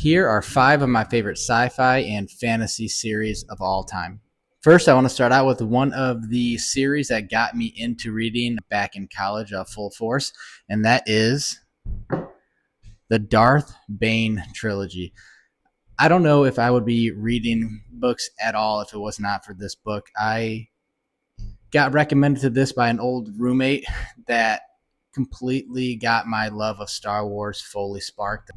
Here are 5 of my favorite sci-fi and fantasy series of all time. First, I want to start out with one of the series that got me into reading back in college full force, and that is the Darth Bane trilogy. I don't know if I would be reading books at all if it was not for this book. I got recommended to this by an old roommate that completely got my love of Star Wars fully sparked.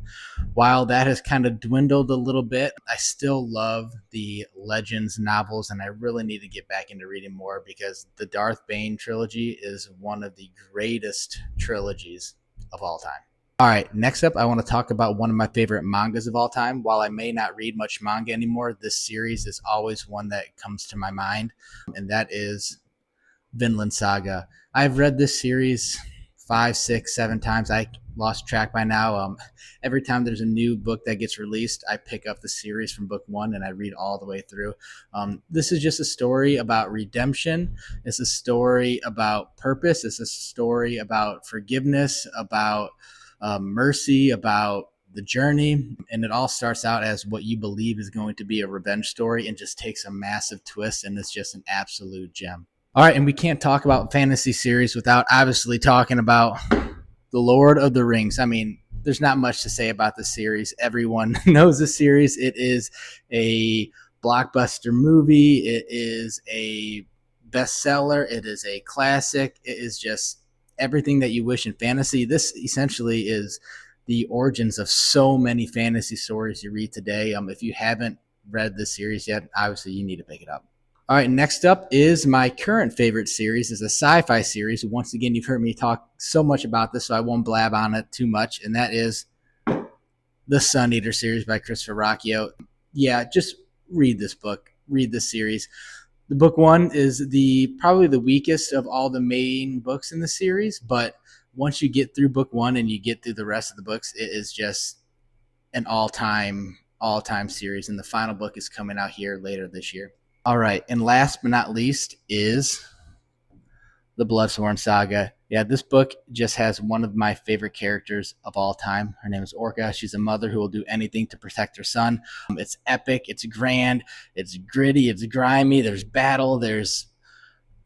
While that has kind of dwindled a little bit, I still love the Legends novels, and I really need to get back into reading more because the Darth Bane trilogy is one of the greatest trilogies of all time. All right, next up, I want to talk about one of my favorite mangas of all time. While I may not read much manga anymore, this series is always one that comes to my mind, and that is Vinland Saga. I've read this series 5, 6, 7 times. I lost track by now. Every time there's a new book that gets released, I pick up the series from book one and I read all the way through. This is just a story about redemption. It's a story about purpose. It's a story about forgiveness, about mercy, about the journey. And it all starts out as what you believe is going to be a revenge story and just takes a massive twist, and it's just an absolute gem. All right, and we can't talk about fantasy series without obviously talking about The Lord of the Rings. I mean, there's not much to say about the series. Everyone knows the series. It is a blockbuster movie. It is a bestseller. It is a classic. It is just everything that you wish in fantasy. This essentially is the origins of so many fantasy stories you read today. If you haven't read this series yet, obviously you need to pick it up. All right, next up is my current favorite series. Is a sci-fi series. Once again, you've heard me talk so much about this, so I won't blab on it too much, and that is the Sun Eater series by Christopher Rocchio. Yeah, just read this book. Read this series. The book one is probably the weakest of all the main books in the series, but once you get through book one and you get through the rest of the books, it is just an all-time series, and the final book is coming out here later this year. All right, and last but not least is the Bloodsworn Saga. Yeah, this book just has one of my favorite characters of all time. Her name is Orca. She's a mother who will do anything to protect her son. It's epic, it's grand, it's gritty, it's grimy, there's battle, there's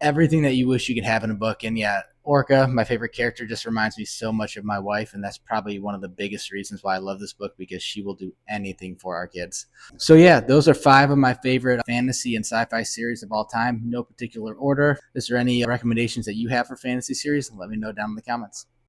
everything that you wish you could have in a book. And yeah, Orca, my favorite character, just reminds me so much of my wife, and that's probably one of the biggest reasons why I love this book, because she will do anything for our kids. So yeah, those are 5 of my favorite fantasy and sci-fi series of all time. No particular order. Is there any recommendations that you have for fantasy series? Let me know down in the comments.